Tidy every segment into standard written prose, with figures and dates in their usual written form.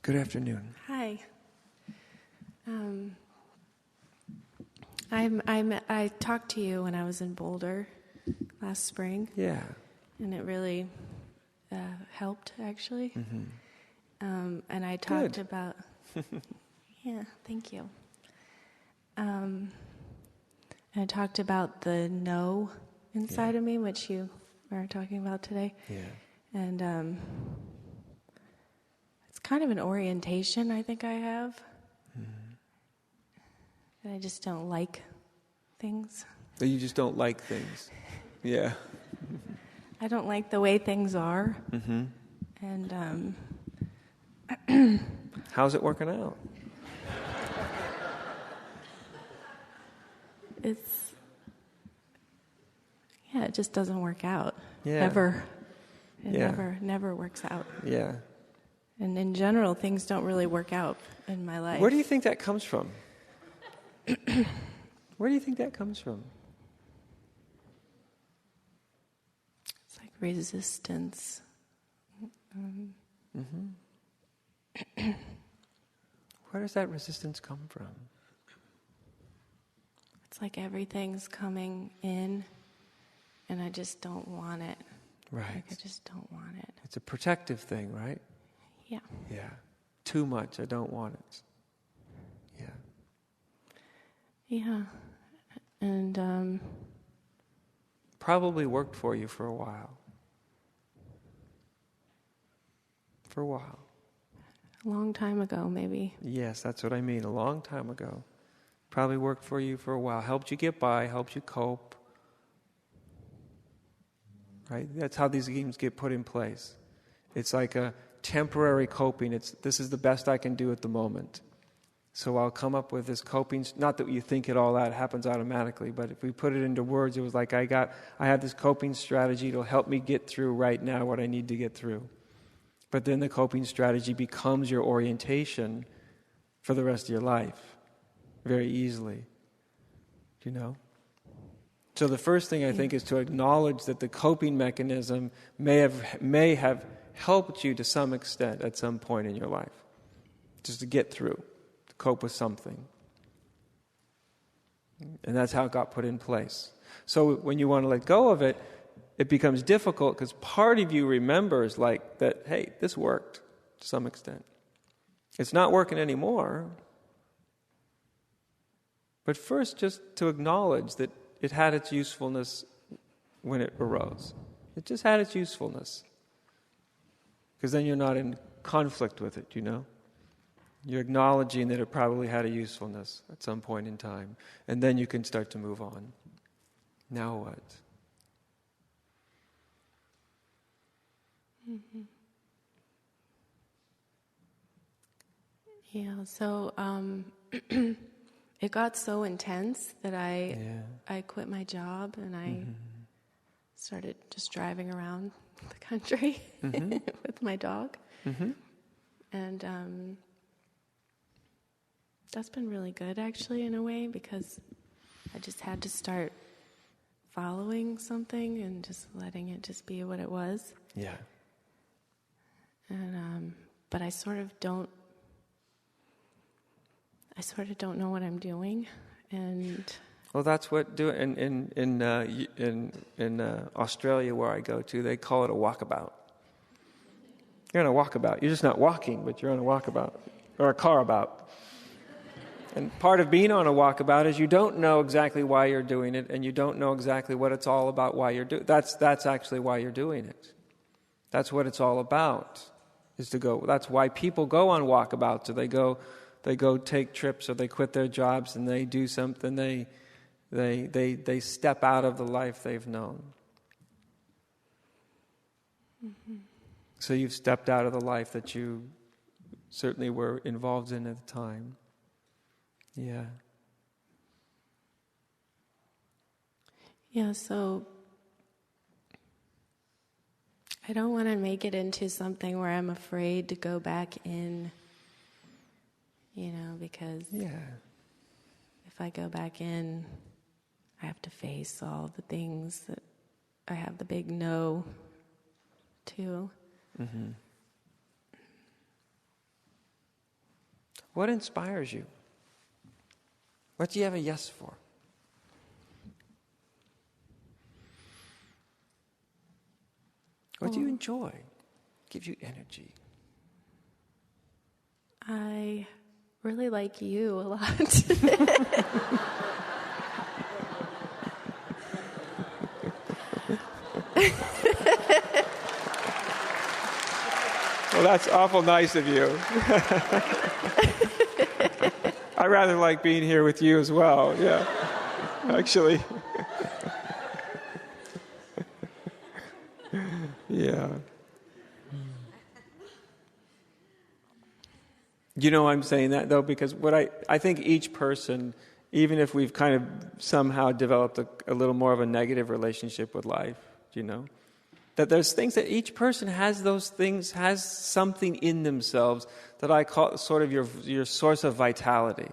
Good afternoon. Hi. I talked to you when I was in Boulder last spring. Yeah. And it really helped, actually. Mm-hmm. And I talked about... Yeah, thank you. And I talked about the no inside of me, which you were talking about today. Yeah. And it's kind of an orientation I think I have. And I just don't like things. So you just don't like things. Yeah. I don't like the way things are. Mm-hmm. And how's it working out? it just doesn't work out. Yeah. Ever. It Yeah. never works out. Yeah. And in general, things don't really work out in my life. Where do you think that comes from? Where do you think that comes from? It's like resistance. Where does that resistance come from? It's like everything's coming in, and I just don't want it. Right. Like I just don't want it. It's a protective thing, right? Yeah. Yeah. Too much, I don't want it. Yeah. Yeah. And probably worked for you for a while. For a while. a long time ago, maybe. Yes, that's what I mean. A long time ago. Probably worked for you for a while. Helped you get by, helped you cope. Right? That's how these games get put in place. It's like a temporary coping. This is the best I can do at the moment. So I'll come up with this coping, not that you think it all that happens automatically, but if we put it into words, it was like I have this coping strategy. It'll help me get through right now what I need to get through. But then the coping strategy becomes your orientation for the rest of your life, very easily. Do you know? So the first thing I think is to acknowledge that the coping mechanism may have helped you to some extent at some point in your life, just to get through. Cope with something. And that's how it got put in place. So when you want to let go of it, it becomes difficult because part of you remembers like that, hey, this worked to some extent. It's not working anymore. But first, just to acknowledge that it had its usefulness when it arose. It just had its usefulness. Because then you're not in conflict with it, you know? You're acknowledging that it probably had a usefulness at some point in time. And then you can start to move on. Now what? Mm-hmm. Yeah, so it got so intense that I quit my job and I started just driving around the country with my dog. Mm-hmm. And that's been really good, actually, in a way, because I just had to start following something and just letting it just be what it was. Yeah. And but I sort of don't know what I'm doing, and well, that's what in Australia where I go to, they call it a walkabout. You're on a walkabout. You're just not walking, but you're on a walkabout or a car about. And part of being on a walkabout is you don't know exactly why you're doing it, and you don't know exactly what it's all about. Why you're doing that's actually why you're doing it. That's what it's all about. Is to go. That's why people go on walkabouts, or they go take trips, or they quit their jobs and they do something. They step out of the life they've known. Mm-hmm. So you've stepped out of the life that you certainly were involved in at the time. Yeah. Yeah, so I don't want to make it into something where I'm afraid to go back in, because if I go back in, I have to face all the things that I have the big no to. Mm-hmm. What inspires you? What do you have a yes for? What do you enjoy? Gives you energy. I really like you a lot. Well, that's awful nice of you. I rather like being here with you as well, yeah. Actually. Yeah. You know I'm saying that, though, because what I think each person, even if we've kind of somehow developed a little more of a negative relationship with life, that there's things that each person has those things, has something in themselves that I call sort of your source of vitality.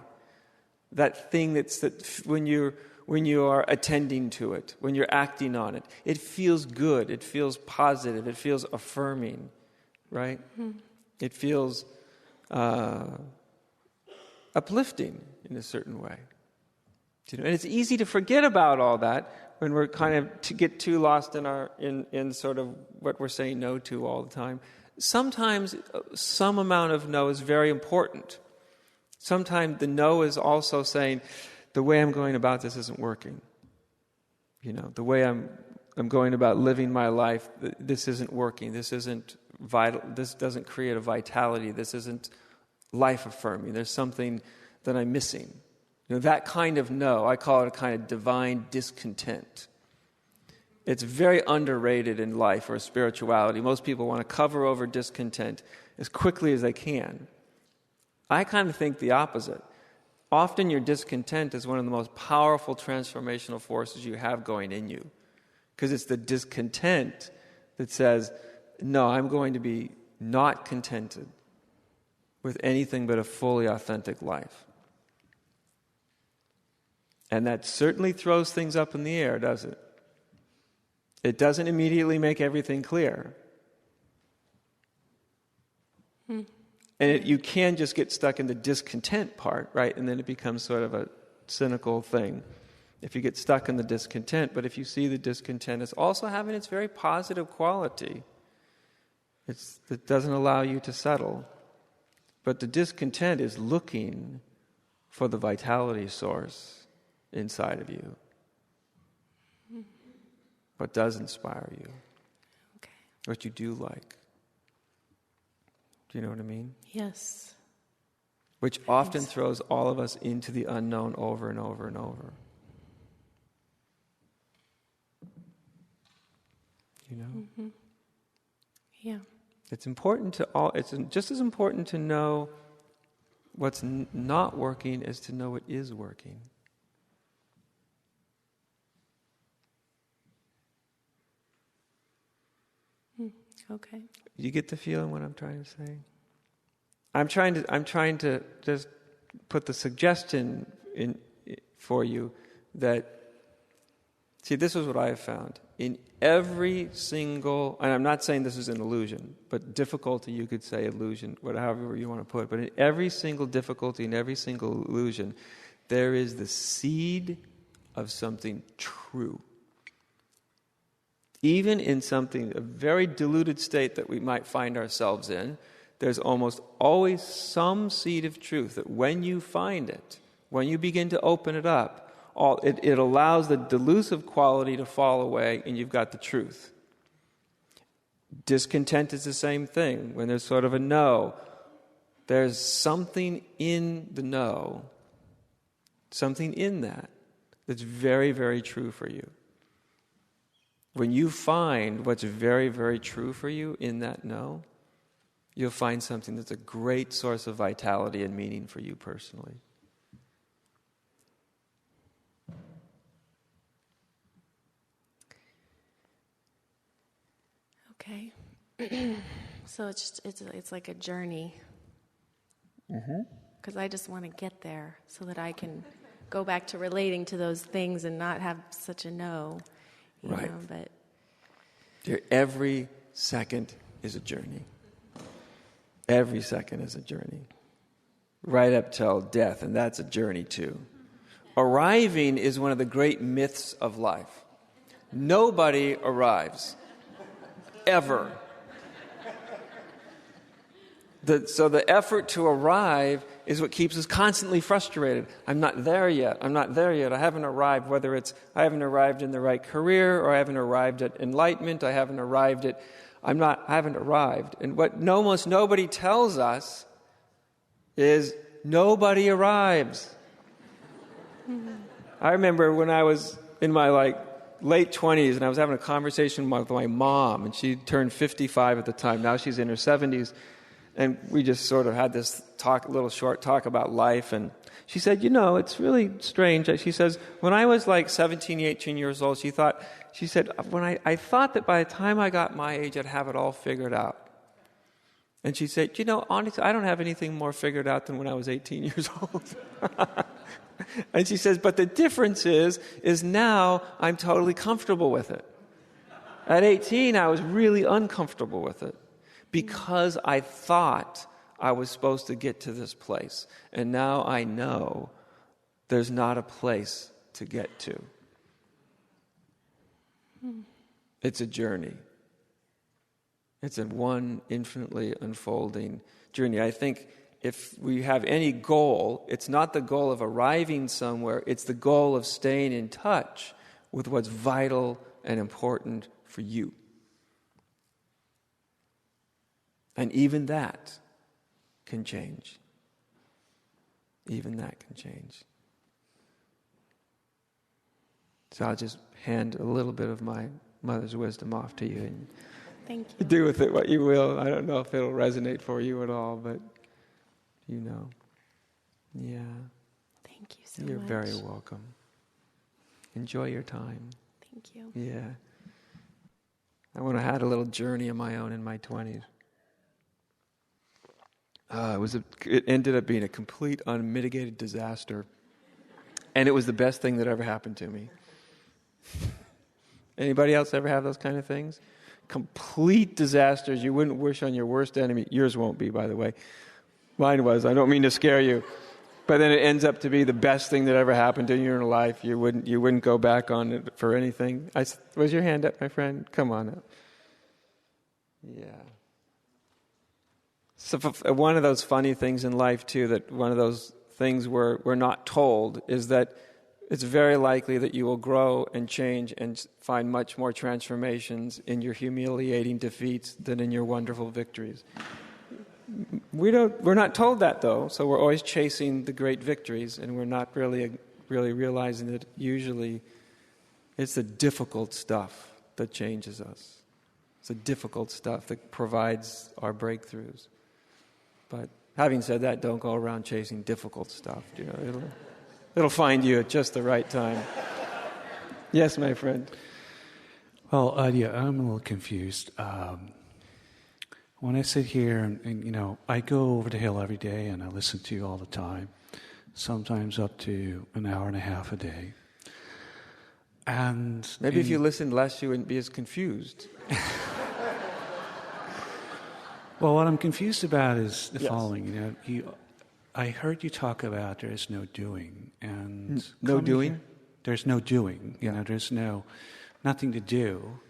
That thing that when you are attending to it, when you're acting on it, it feels good, it feels positive, it feels affirming, right? Mm-hmm. It feels uplifting in a certain way. And it's easy to forget about all that when we're kind of to get too lost in sort of what we're saying no to all the time. Sometimes some amount of no is very important. Sometimes the no is also saying, the way I'm going about this isn't working. The way I'm going about living my life, this isn't working. This isn't vital. This doesn't create a vitality. This isn't life-affirming. There's something that I'm missing. That kind of no, I call it a kind of divine discontent. It's very underrated in life or spirituality. Most people want to cover over discontent as quickly as they can. I kind of think the opposite. Often your discontent is one of the most powerful transformational forces you have going in you. Because it's the discontent that says, no, I'm going to be not contented with anything but a fully authentic life. And that certainly throws things up in the air, does it? It doesn't immediately make everything clear. And you can just get stuck in the discontent part, right? And then it becomes sort of a cynical thing if you get stuck in the discontent. But if you see the discontent as also having its very positive quality, it doesn't allow you to settle. But the discontent is looking for the vitality source inside of you. What does inspire you? Okay. What you do like. Do you know what I mean? Yes. Which often throws all of us into the unknown over and over and over. Mm-hmm. Yeah. It's important it's just as important to know what's not working as to know what is working. Okay. You get the feeling what I'm trying to say? I'm trying to just put the suggestion in for you that, see, this is what I have found. In every single, and I'm not saying this is an illusion, but difficulty, you could say illusion, however you want to put it, but in every single difficulty, in every single illusion, there is the seed of something true. Even in a very diluted state that we might find ourselves in, there's almost always some seed of truth that when you find it, when you begin to open it up, it allows the delusive quality to fall away and you've got the truth. Discontent is the same thing. When there's sort of a no, there's something in the no, something in that's very, very true for you. When you find what's very, very true for you in that no, you'll find something that's a great source of vitality and meaning for you personally. Okay. So it's like a journey. Because I just want to get there so that I can go back to relating to those things and not have such a no. Right. But every second is a journey. Every second is a journey. right up till death, and that's a journey too. Arriving is one of the great myths of life. Nobody arrives, ever. So the effort to arrive is what keeps us constantly frustrated. I'm not there yet. I'm not there yet. I haven't arrived, whether it's I haven't arrived in the right career, or I haven't arrived at enlightenment, I haven't arrived. And what almost nobody tells us is nobody arrives. I remember when I was in my late 20s and I was having a conversation with my mom, and she turned 55 at the time. Now she's in her 70s. And we just sort of had this little short talk about life. And she said, it's really strange. She says, when I was 17, 18 years old, she said, when I thought that by the time I got my age, I'd have it all figured out. And she said, honestly, I don't have anything more figured out than when I was 18 years old. And she says, but the difference is now I'm totally comfortable with it. At 18, I was really uncomfortable with it, because I thought I was supposed to get to this place. And now I know there's not a place to get to. It's a journey. It's a one infinitely unfolding journey. I think if we have any goal, it's not the goal of arriving somewhere, it's the goal of staying in touch with what's vital and important for you. And even that can change. Even that can change. So I'll just hand a little bit of my mother's wisdom off to you, and thank you. Do with it what you will. I don't know if it'll resonate for you at all, but Yeah. Thank you so You're much. very welcome. Enjoy your time. Thank you. Yeah. I had a little journey of my own in my 20s. It ended up being a complete unmitigated disaster. And it was the best thing that ever happened to me. Anybody else ever have those kind of things? Complete disasters you wouldn't wish on your worst enemy. Yours won't be, by the way. Mine was. I don't mean to scare you. But then it ends up to be the best thing that ever happened to you in your life. You wouldn't go back on it for anything. Was your hand up, my friend? Come on up. Yeah. So one of those funny things in life, too, that one of those things we're not told is that it's very likely that you will grow and change and find much more transformations in your humiliating defeats than in your wonderful victories. We're not told that, though, so we're always chasing the great victories, and we're not really realizing that usually it's the difficult stuff that changes us. It's the difficult stuff that provides our breakthroughs. But having said that, don't go around chasing difficult stuff. It'll find you at just the right time. Yes, my friend. Well, Adya, I'm a little confused. When I sit here and I go over the hill every day and I listen to you all the time, sometimes up to an hour and a half a day. And maybe if you listened less, you wouldn't be as confused. Well, what I'm confused about is the Yes. following. I heard you talk about there is no doing, and no doing. Here, there's no doing. Yeah. There's nothing to do,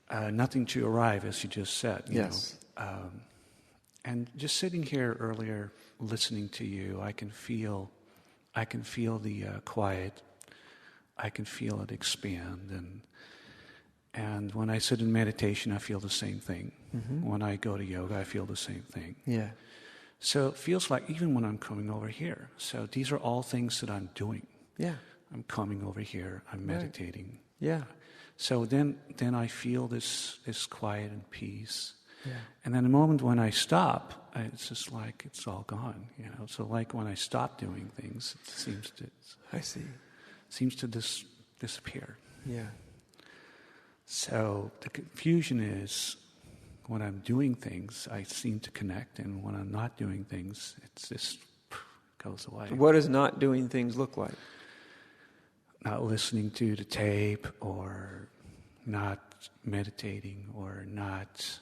nothing to arrive, as you just said. Yes. And just sitting here earlier, listening to you, I can feel the quiet. I can feel it expand, and when I sit in meditation, I feel the same thing. Mm-hmm. When I go to yoga, I feel the same thing. Yeah. So it feels like even when I'm coming over here. So these are all things that I'm doing. Yeah. I'm coming over here. I'm meditating. Right. Yeah. So then I feel this quiet and peace. Yeah. And then the moment when I stop, it's just like it's all gone. So like when I stop doing things, it seems to. I see. Seems to disappear. Yeah. So the confusion is when I'm doing things, I seem to connect, and when I'm not doing things, it just goes away. What does not doing things look like? Not listening to the tape, or not meditating, or not...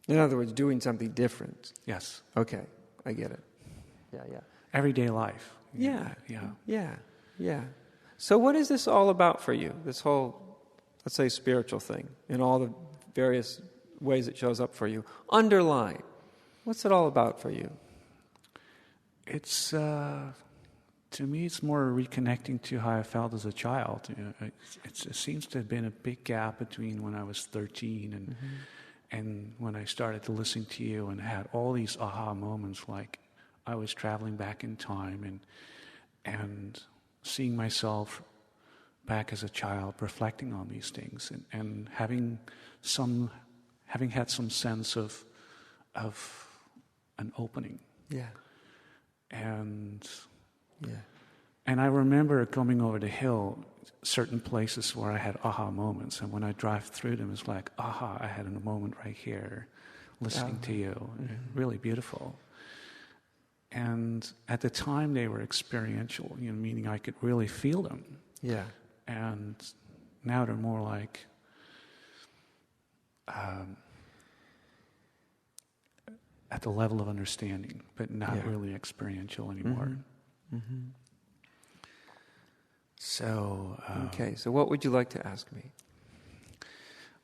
In other words, doing something different. Yes. Okay, I get it. Everyday life. Yeah. So what is this all about for you? This whole, let's say, spiritual thing, in all the various ways it shows up for you. Underline. What's it all about for you? It's, to me, it's more reconnecting to how I felt as a child. It seems to have been a big gap between when I was 13 and when I started to listen to you and had all these aha moments, like I was traveling back in time and seeing myself back as a child, reflecting on these things, and having had some sense of an opening. Yeah. And I remember coming over the hill, certain places where I had aha moments, and when I drive through them, it's like, aha, I had a moment right here, listening to you. Really beautiful. And at the time, they were experiential, meaning I could really feel them. Yeah. And now they're more like at the level of understanding, but not really experiential anymore. So... okay, so what would you like to ask me?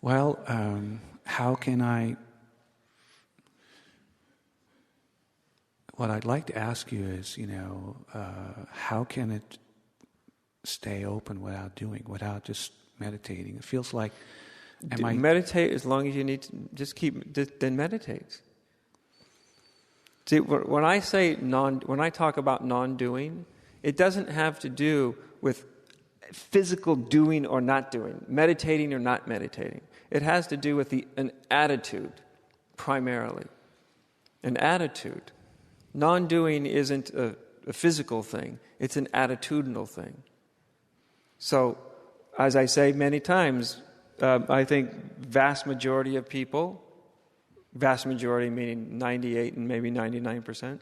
Well, how can I... What I'd like to ask you is, how can it stay open without just meditating? It feels like... Meditate as long as you need to, then meditate. See, when I talk about non-doing, it doesn't have to do with physical doing or not doing, meditating or not meditating. It has to do with an attitude, primarily. An attitude. Non-doing isn't a physical thing, it's an attitudinal thing. So, as I say many times, I think vast majority of people, vast majority meaning 98 and maybe 99%,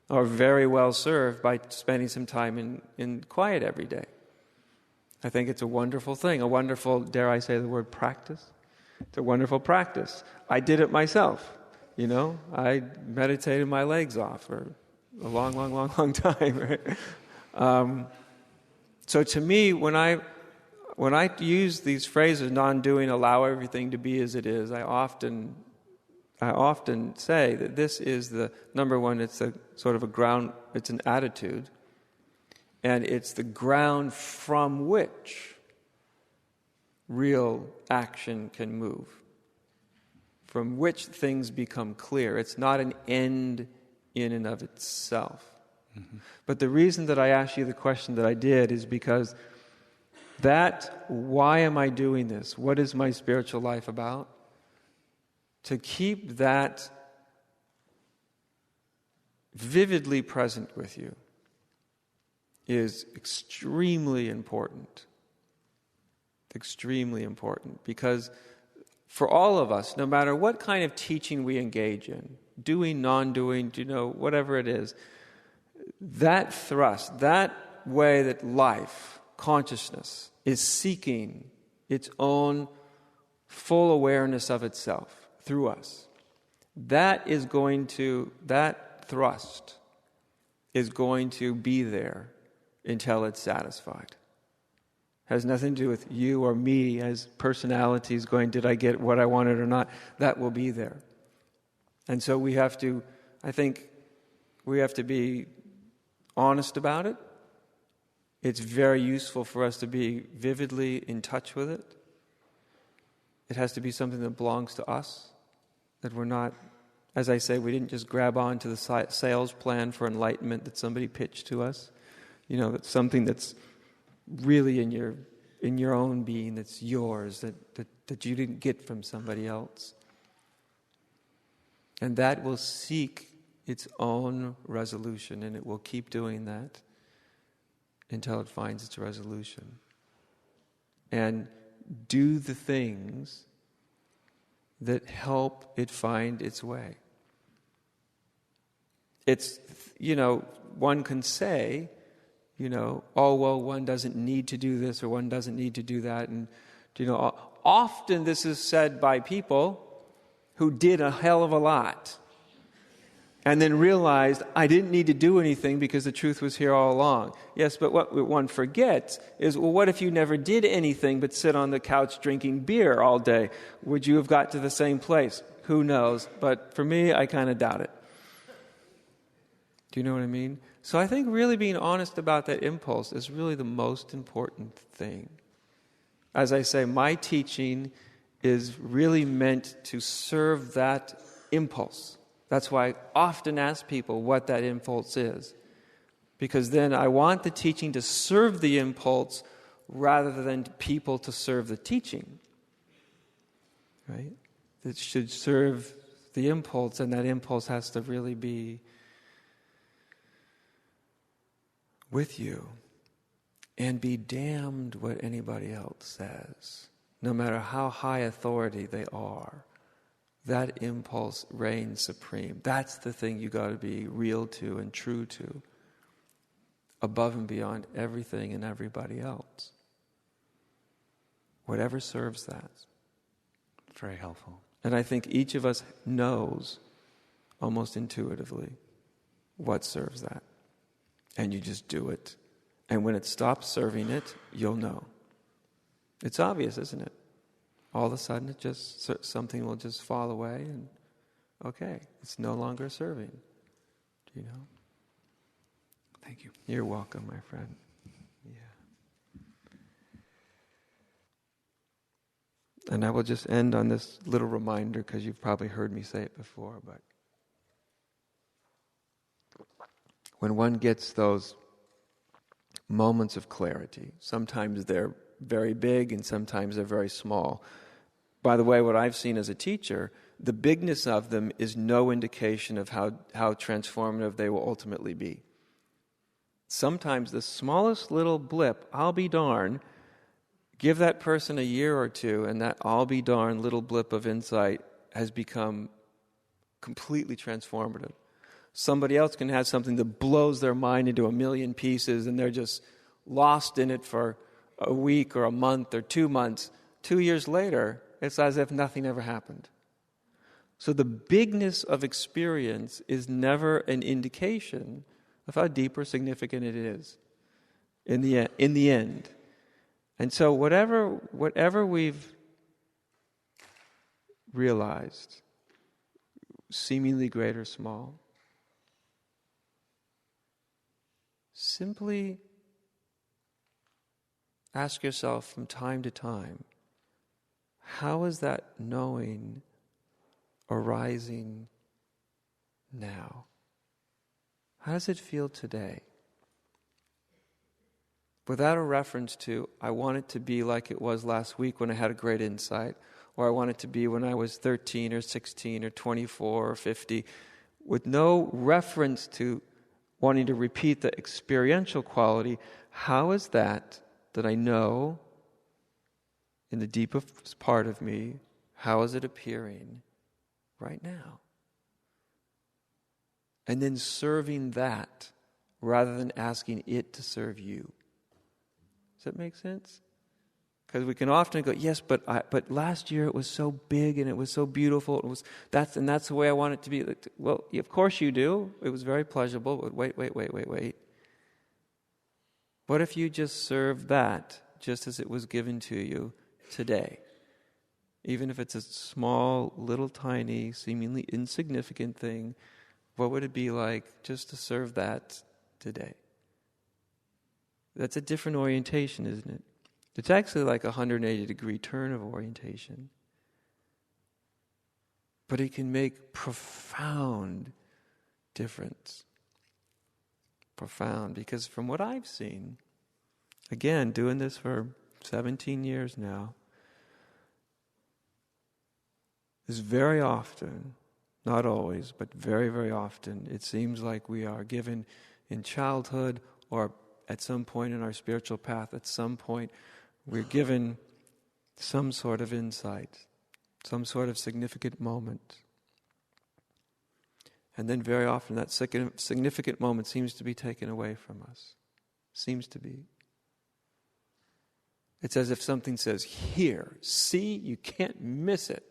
are very well served by spending some time in quiet every day. I think it's a wonderful thing, a wonderful, dare I say the word, practice? It's a wonderful practice. I did it myself. I meditated my legs off for a long time. Right? So to me, when I use these phrases, non-doing, allow everything to be as it is, I often say that this is the number one. It's a sort of a ground. It's an attitude, and it's the ground from which real action can move, from which things become clear. It's not an end in and of itself. But the reason that I asked you the question that I did is because why am I doing this? What is my spiritual life about? To keep that vividly present with you is extremely important. Extremely important, because for all of us, no matter what kind of teaching we engage in, doing, non-doing, whatever it is, that thrust, that way that life, consciousness, is seeking its own full awareness of itself through us, that thrust is going to be there until it's satisfied. Has nothing to do with you or me as personalities going, did I get what I wanted or not? That will be there. And so we have to be honest about it. It's very useful for us to be vividly in touch with it. It has to be something that belongs to us, that we're not, as I say, we didn't just grab on to the sales plan for enlightenment that somebody pitched to us. That's something that's really in your own being, that's yours, that you didn't get from somebody else. And that will seek its own resolution, and it will keep doing that until it finds its resolution. And do the things that help it find its way. It's, one can say, oh, well, one doesn't need to do this or one doesn't need to do that. And, often this is said by people who did a hell of a lot. And then realized I didn't need to do anything because the truth was here all along. Yes, but what one forgets is, well, what if you never did anything but sit on the couch drinking beer all day? Would you have got to the same place? Who knows? But for me, I kind of doubt it. Do you know what I mean? So I think really being honest about that impulse is really the most important thing. As I say, my teaching is really meant to serve that impulse. That's why I often ask people what that impulse is. Because then I want the teaching to serve the impulse rather than people to serve the teaching. Right? It should serve the impulse, and that impulse has to really be with you. And be damned what anybody else says. No matter how high authority they are. That impulse reigns supreme. That's the thing you got to be real to and true to, above and beyond everything and everybody else. Whatever serves that. Very helpful. And I think each of us knows, almost intuitively, what serves that. And you just do it. And when it stops serving it, you'll know. It's obvious, isn't it? All of a sudden, something will just fall away, and okay, it's no longer serving. Do you know? Thank you. You're welcome, my friend. Yeah. And I will just end on this little reminder, because you've probably heard me say it before, but when one gets those moments of clarity, sometimes they're very big and sometimes they're very small. By the way, what I've seen as a teacher, the bigness of them is no indication of how transformative they will ultimately be. Sometimes the smallest little blip, I'll be darn, give that person a year or two, and that I'll be darn little blip of insight has become completely transformative. Somebody else can have something that blows their mind into a million pieces, and they're just lost in it for a week or a month or 2 months. 2 years later, it's as if nothing ever happened. So the bigness of experience is never an indication of how deep or significant it is in the end. And so whatever we've realized, seemingly great or small, simply ask yourself from time to time, how is that knowing arising now? How does it feel today? Without a reference to, I want it to be like it was last week when I had a great insight, or I want it to be when I was 13 or 16 or 24 or 50, with no reference to wanting to repeat the experiential quality. How is that I know in the deepest part of me, how is it appearing right now? And then serving that rather than asking it to serve you. Does that make sense? Because we can often go, yes, but last year it was so big and it was so beautiful. That's the way I want it to be. Well, of course you do. It was very pleasurable. But wait. What if you just serve that just as it was given to you today? Even if it's a small, little, tiny, seemingly insignificant thing, what would it be like just to serve that today? That's a different orientation, isn't it? It's actually like a 180-degree turn of orientation. But it can make profound difference. Profound, because from what I've seen, again, doing this for 17 years now, is very often, not always, but very, very often, it seems like we are given in childhood or at some point in our spiritual path, at some point, we're given some sort of insight, some sort of significant moment. And then very often that significant moment seems to be taken away from us. Seems to be. It's as if something says, here, see, you can't miss it.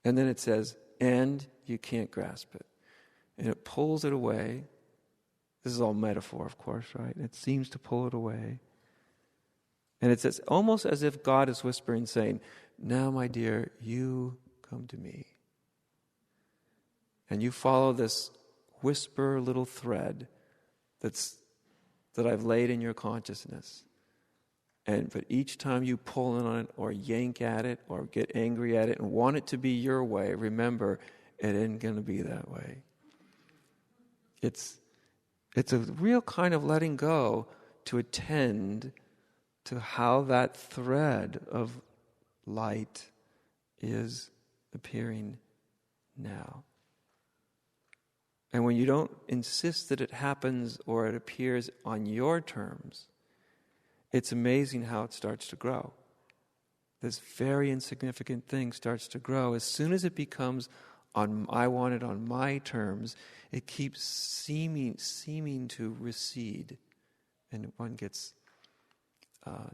And then it says, and you can't grasp it. and it pulls it away. This is all metaphor, of course, right? It seems to pull it away. And it's almost as if God is whispering, saying, now, my dear, you come to me. And you follow this whisper little thread that I've laid in your consciousness. But each time you pull on it or yank at it or get angry at it and want it to be your way, remember, it ain't going to be that way. It's a real kind of letting go to attend to how that thread of light is appearing now. And when you don't insist that it happens or it appears on your terms, it's amazing how it starts to grow. This very insignificant thing starts to grow. As soon as it becomes I want it on my terms, it keeps seeming to recede, and one gets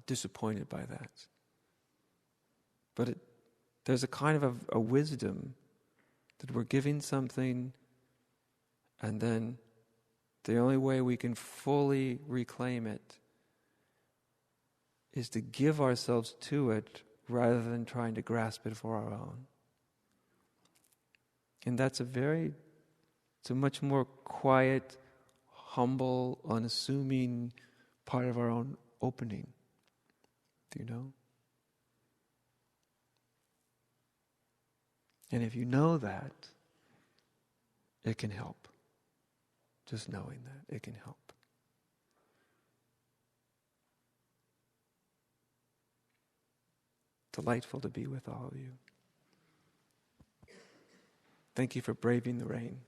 disappointed by that. But there's a kind of a wisdom that we're giving something, and then the only way we can fully reclaim it is to give ourselves to it rather than trying to grasp it for our own. And it's a much more quiet, humble, unassuming part of our own opening. Do you know? And if you know that, it can help. Just knowing that, it can help. Delightful to be with all of you. Thank you for braving the rain.